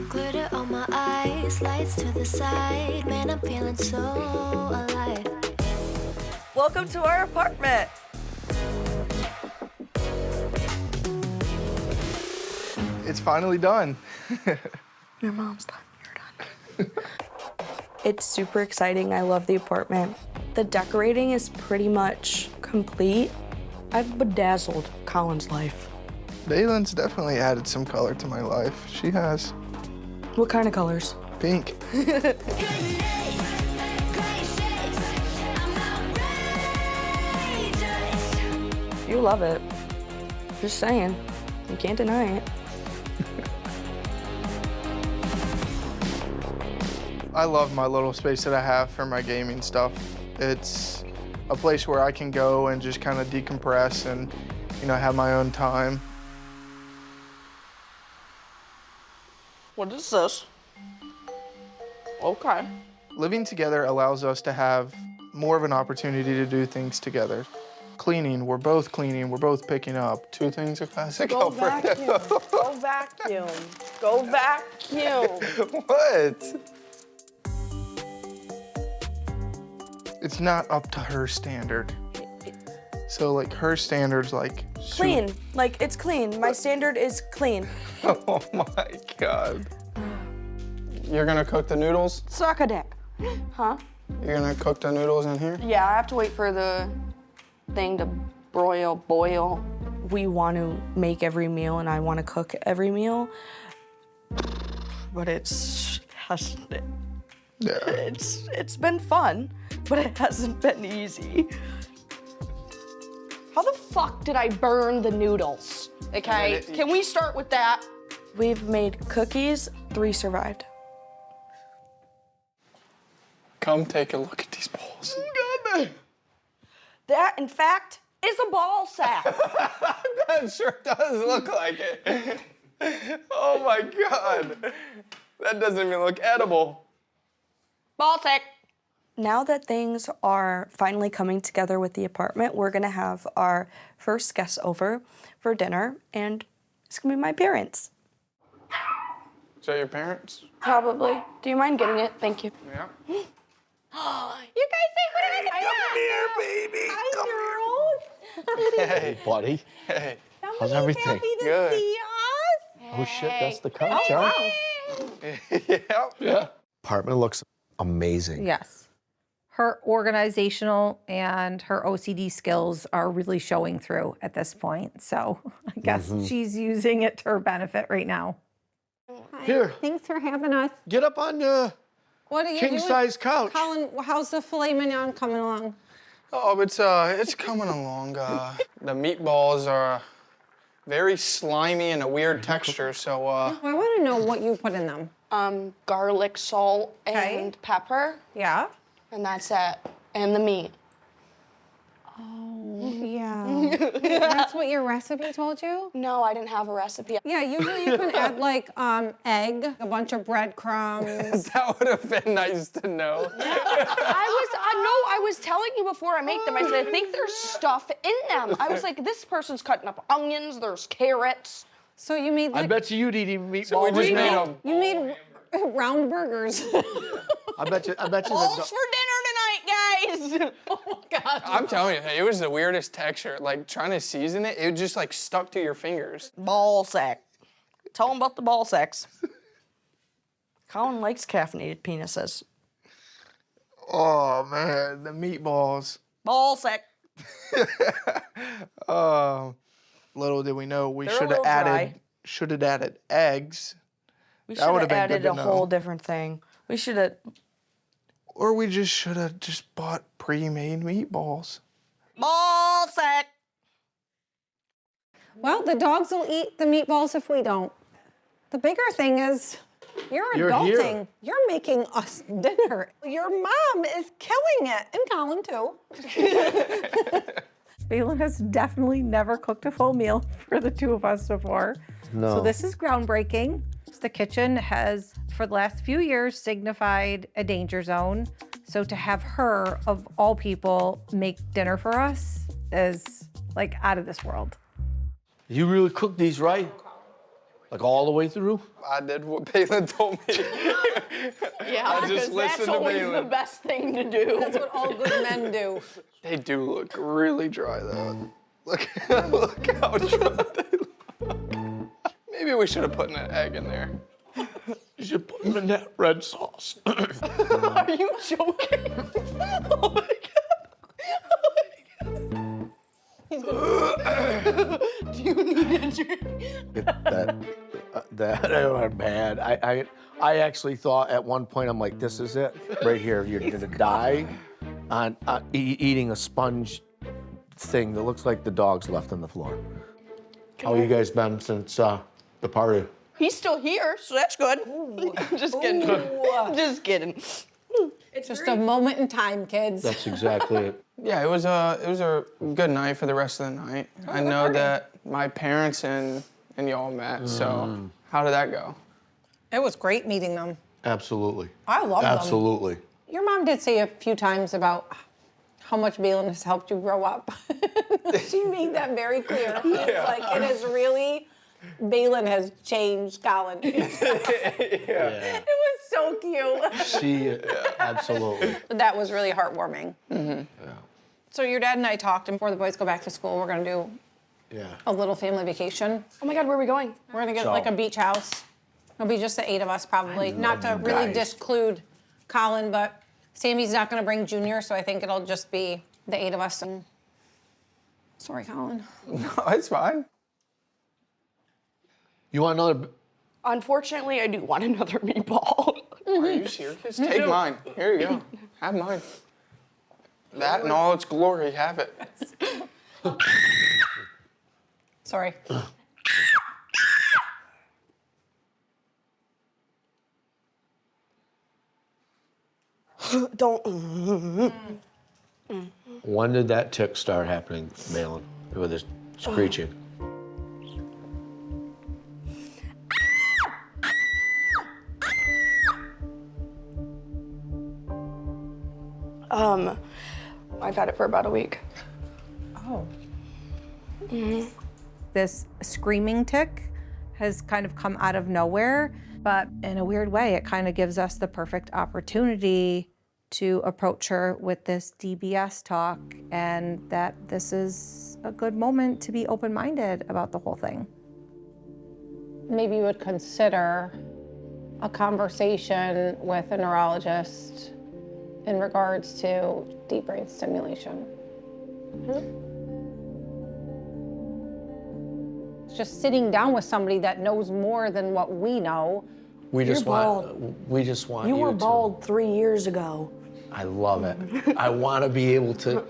Glitter on my eyes, lights to the side. Man, I'm feeling so alive. Welcome to our apartment. It's finally done. Your mom's done. You're done. It's super exciting. I love the apartment. The decorating is pretty much complete. I've bedazzled Colin's life. Baylen's definitely added some color to my life. She has. What kind of colors? Pink. You love it. Just saying. You can't deny it. I love my little space that I have for my gaming stuff. It's a place where I can go and just kind of decompress and, you know, have my own time. What is this? Okay. Living together allows us to have more of an opportunity to do things together. Cleaning, we're both picking up. Two things are classic. Go vacuum. Go vacuum. Go vacuum. What? It's not up to her standard. So like her standard's like Clean. Like it's clean. My standard is clean. Oh my God. You're gonna cook the noodles? Suck a dick. Huh? You're gonna cook the noodles in here? Yeah, I have to wait for the thing to boil. We want to make every meal and I want to cook every meal. But Yeah. it's been fun, but it hasn't been easy. How the fuck did I burn the noodles? Okay, can we start with that? We've made cookies, 3 survived. Come take a look at these bowls. That, in fact, is a ball sack. That sure does look like it. Oh my God. That doesn't even look edible. Ball sack. Now that things are finally coming together with the apartment, we're gonna have our first guest over for dinner, and it's gonna be my parents. Is that your parents? Probably. Do you mind getting it? Thank you. Yeah. You guys say what Come here, baby. Come here. Hey, buddy. Hey. How's everything? Good. Oh shit, that's the couch, huh? Yeah. Apartment looks amazing. Yes. Her organizational and her OCD skills are really showing through at this point. So I guess she's using it to her benefit right now. Here, Thanks for having us. get up on the What are you king-size couch. Colin, how's the filet mignon coming along? Oh, it's coming along. The meatballs are very slimy and a weird texture, so I want to know what you put in them. Garlic, salt, and pepper, Yeah? and that's it. And the meat. Yeah. That's what your recipe told you? No, I didn't have a recipe. Yeah, usually you can add like egg, a bunch of breadcrumbs. that would have been nice to know. I was telling you before I make them, I said, I think there's stuff in them. I was like, this person's cutting up onions, there's carrots. So you made I like, bet you'd eat meatballs. So we just made them. you made round burgers. I bet you Balls for dinner tonight, guys. Oh my God. I'm telling you, it was the weirdest texture. Like trying to season it, it just like stuck to your fingers. Ball sack. Tell them about the ball sacks. Colin likes caffeinated penises. Oh man, the meatballs. Ball sack. Little did we know we They're a should have little dry. added eggs. We That should would've have been added good a to whole know. different thing. We should have. Or we just should have just bought pre-made meatballs. Ball sack. Well, the dogs will eat the meatballs if we don't. The bigger thing is, you're You're adulting. here. You're making us dinner. Your mom is killing it. And Colin, too. Baylen has definitely never cooked a full meal for the two of us before. No. So this is groundbreaking. The kitchen has, for the last few years, signified a danger zone. So to have her, of all people, make dinner for us is like out of this world. You really cooked these, right? Like all the way through? I did what Baylen told me. Yeah, I just because that's listened to always the Baylen. best thing to do. That's what all good men do. They do look really dry though. Look, look how dry they look. Maybe we should have put an egg in there. You should put them in that red sauce. Are you joking? Oh my god. Do you need a drink? That are bad. I actually thought at one point, I'm like, this is it. Right here, you're gonna die on eating a sponge thing that looks like the dogs left on the floor. How you guys been since the party? He's still here, so that's good. Just kidding. Just kidding. It's just a moment in time, kids. That's exactly it. Yeah, it was a good night for the rest of the night. I know that my parents and y'all met, so how did that go? It was great meeting them. Absolutely. I love them. Absolutely. Your mom did say a few times about how much Baylen has helped you grow up. She made that very clear. It's like, it is really, Baylen has changed Colin. It was so cute. She, absolutely. That was really heartwarming. Yeah. So your dad and I talked, and before the boys go back to school, we're gonna do Yeah. a little family vacation. Oh my god, where are we going? We're gonna get So- like a beach house. It'll be just the 8 of us probably. Not to you really guys. disclude Colin, but Sammy's not gonna bring Junior, so I think it'll just be the 8 of us. And sorry, Colin. No, it's fine. You want another? Unfortunately, I do want another meatball. Are you serious? Take mine. Here you go. Have mine. That in all its glory, have it. Sorry. Don't. When did that tick start happening, Baylen, with this screeching? I've had it for about a week. Oh. This screaming tick has kind of come out of nowhere, but in a weird way, it kind of gives us the perfect opportunity to approach her with this DBS talk, and that this is a good moment to be open-minded about the whole thing. Maybe you would consider a conversation with a neurologist in regards to deep brain stimulation. Just sitting down with somebody that knows more than what we know. We just You're want You you were to. bald 3 years ago. I love it. I want to be able to,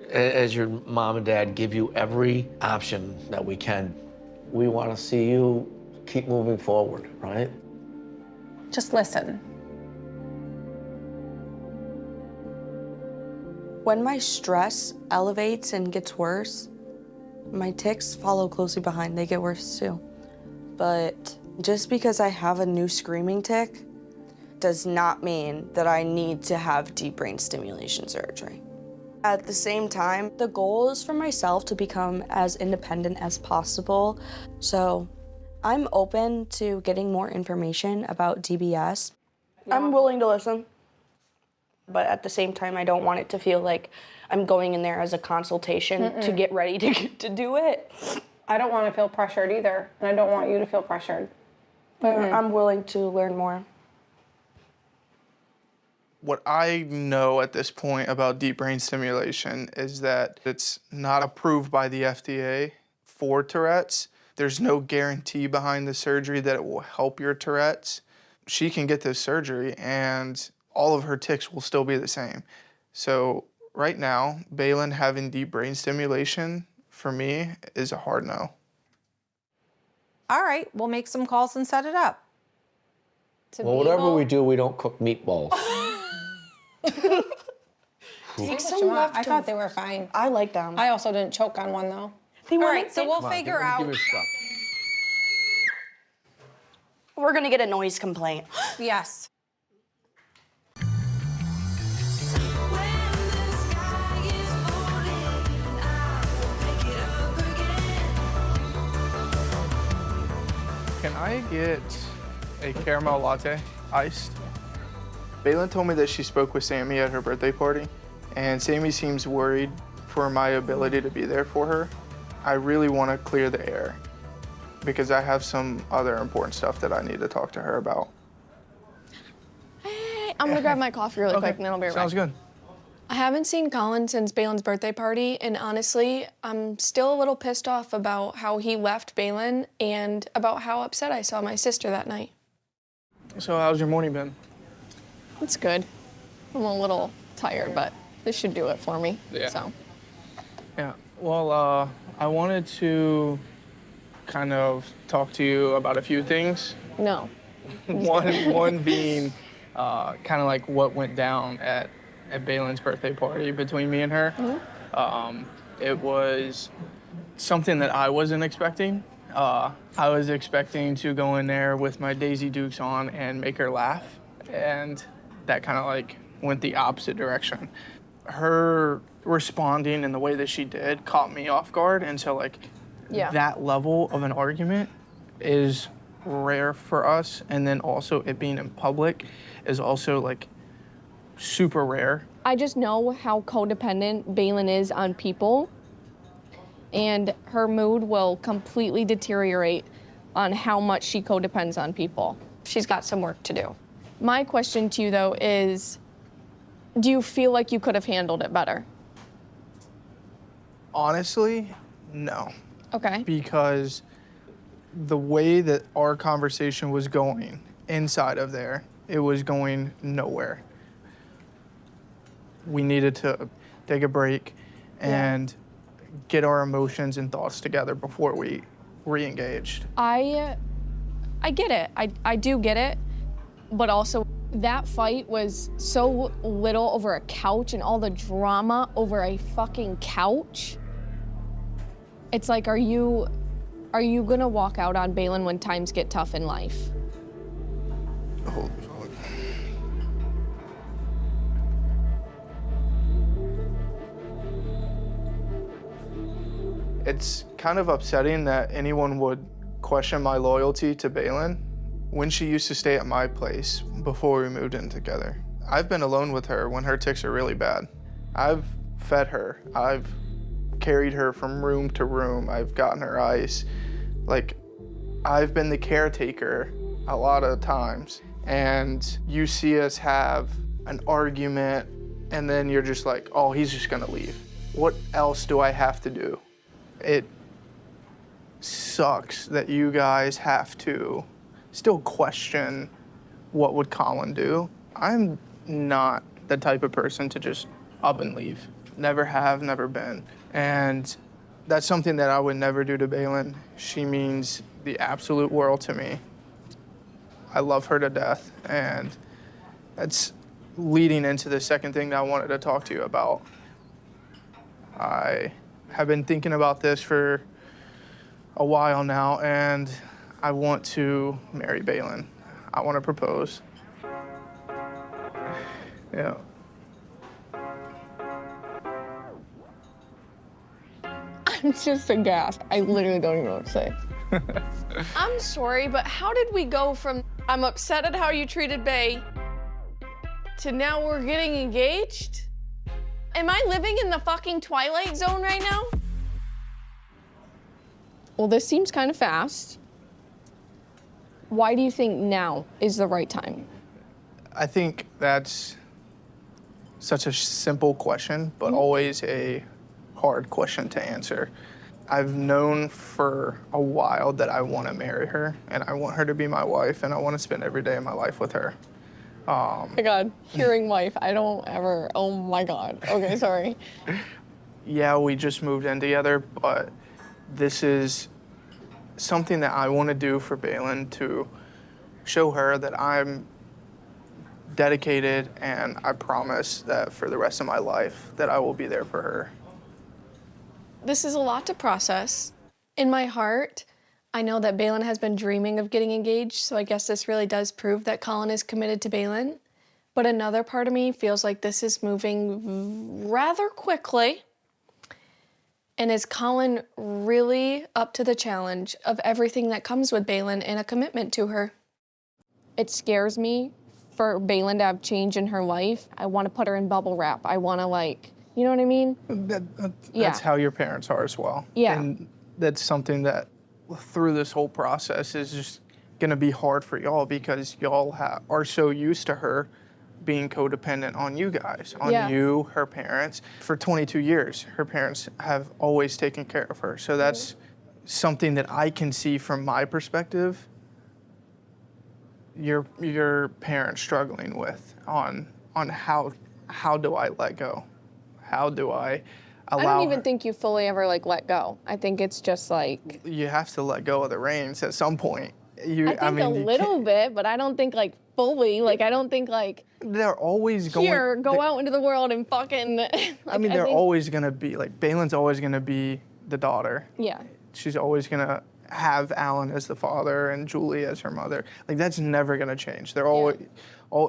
as your mom and dad, give you every option that we can. We want to see you keep moving forward, right? Just listen. When my stress elevates and gets worse, my tics follow closely behind. They get worse too. But just because I have a new screaming tic does not mean that I need to have deep brain stimulation surgery. At the same time, the goal is for myself to become as independent as possible. So I'm open to getting more information about DBS. I'm willing to listen. But at the same time, I don't want it to feel like I'm going in there as a consultation to get ready to do it. I don't want to feel pressured either, and I don't want you to feel pressured. I'm willing to learn more. What I know at this point about deep brain stimulation is that it's not approved by the FDA for Tourette's. There's no guarantee behind the surgery that it will help your Tourette's. She can get this surgery and all of her tics will still be the same. So right now, Baylen having deep brain stimulation for me is a hard no. All right, we'll make some calls and set it up. Well, whatever we do, we don't cook meatballs. Take What you want. I thought they were fine. I like them. I also didn't choke on one though. They All weren't- right, so we'll figure out. Give me a shot. We're gonna get a noise complaint. Yes. When the sky is falling, I will pick it Can I get a caramel latte, iced? Baylen told me that she spoke with Sammy at her birthday party, and Sammy seems worried for my ability to be there for her. I really want to clear the air because I have some other important stuff that I need to talk to her about. Hey, I'm gonna grab my coffee really quick and then I'll be right back. Sounds good. I haven't seen Colin since Baylen's birthday party, and honestly, I'm still a little pissed off about how he left Baylen and about how upset I saw my sister that night. So how's your morning been? It's good. I'm a little tired, but this should do it for me. Yeah. So. Yeah, well, I wanted to kind of talk to you about a few things. No. One being kind of like what went down at Baylen's birthday party between me and her. It was something that I wasn't expecting. I was expecting to go in there with my Daisy Dukes on and make her laugh, and that kind of like went the opposite direction. Her responding in the way that she did caught me off guard, and so like that level of an argument is rare for us, and then also it being in public is also like super rare. I just know how codependent Baylen is on people, and her mood will completely deteriorate on how much she codepends on people. She's got some work to do. My question to you, though, is do you feel like you could have handled it better? Honestly, no. Okay. Because the way that our conversation was going inside of there, it was going nowhere. We needed to take a break and get our emotions and thoughts together before we re-engaged. I get it. I do get it. But also, that fight was so little over a couch, and all the drama over a fucking couch. It's like, are you gonna walk out on Baylen when times get tough in life? Hold on. It's kind of upsetting that anyone would question my loyalty to Baylen when she used to stay at my place before we moved in together. I've been alone with her when her tics are really bad. I've fed her. I've carried her from room to room. I've gotten her ice. Like, I've been the caretaker a lot of times. And you see us have an argument, and then you're just like, oh, he's just gonna leave. What else do I have to do? It sucks that you guys have to still question what would Colin do. I'm not the type of person to just up and leave. Never have, never been. And that's something that I would never do to Baylen. She means the absolute world to me. I love her to death, and that's leading into the second thing that I wanted to talk to you about. I have been thinking about this for a while now, and I want to marry Baylen. I want to propose. Yeah. I'm just aghast. I literally don't even know what to say. I'm sorry, but how did we go from I'm upset at how you treated Bay to now we're getting engaged? Am I living in the fucking Twilight Zone right now? Well, this seems kind of fast. Why do you think now is the right time? I think that's such a simple question, but always a hard question to answer. I've known for a while that I want to marry her, and I want her to be my wife, and I want to spend every day of my life with her. Oh my God, hearing wife, I don't ever, oh my God. Okay, sorry. Yeah, we just moved in together, but this is something that I want to do for Baylen to show her that I'm dedicated, and I promise that for the rest of my life that I will be there for her. This is a lot to process. In my heart, I know that Baylen has been dreaming of getting engaged, so I guess this really does prove that Colin is committed to Baylen. But another part of me feels like this is moving rather quickly. And is Colin really up to the challenge of everything that comes with Baylen and a commitment to her? It scares me for Baylen to have change in her life. I want to put her in bubble wrap. I want to, like, you know what I mean? That's how your parents are as well. Yeah. And that's something that through this whole process is just gonna be hard for y'all because y'all are so used to her being codependent on you guys, on you, her parents. For 22 years, her parents have always taken care of her. So that's something that I can see from my perspective, your parents struggling with on how do I let go? How do I allow I don't even her? think you fully ever, like, let go. I think it's just like, You have to let go of the reins at some point. I think a little bit, but I don't think, like, fully. Like, I don't think, like, They're always going. here, go out into the world and fucking. Like, I mean, they're think, always gonna be like Baylen's always gonna be the daughter. Yeah. She's always gonna have Alan as the father and Julie as her mother. Like that's never gonna change. They're always,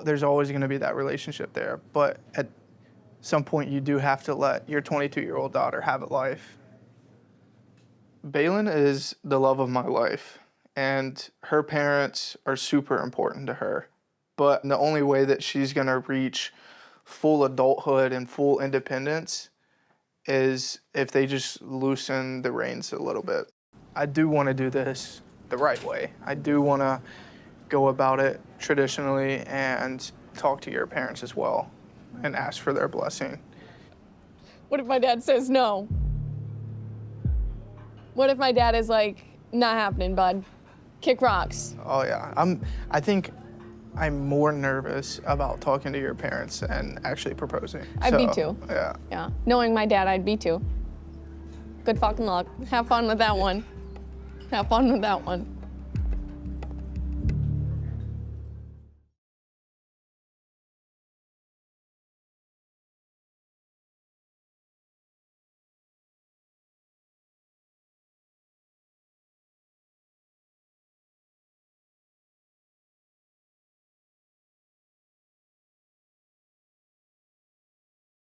there's always gonna be that relationship there. But at some point, you do have to let your 22-year-old daughter have a life. Baylen is the love of my life, and her parents are super important to her. But the only way that she's gonna reach full adulthood and full independence is if they just loosen the reins a little bit. I do wanna do this the right way. I do wanna go about it traditionally and talk to your parents as well and ask for their blessing. What if my dad says no? What if my dad is like, not happening, bud? Kick rocks. Oh yeah, I think I'm more nervous about talking to your parents and actually proposing. I'd be too. Yeah. Yeah. Knowing my dad, I'd be too. Good fucking luck. Have fun with that one. Have fun with that one.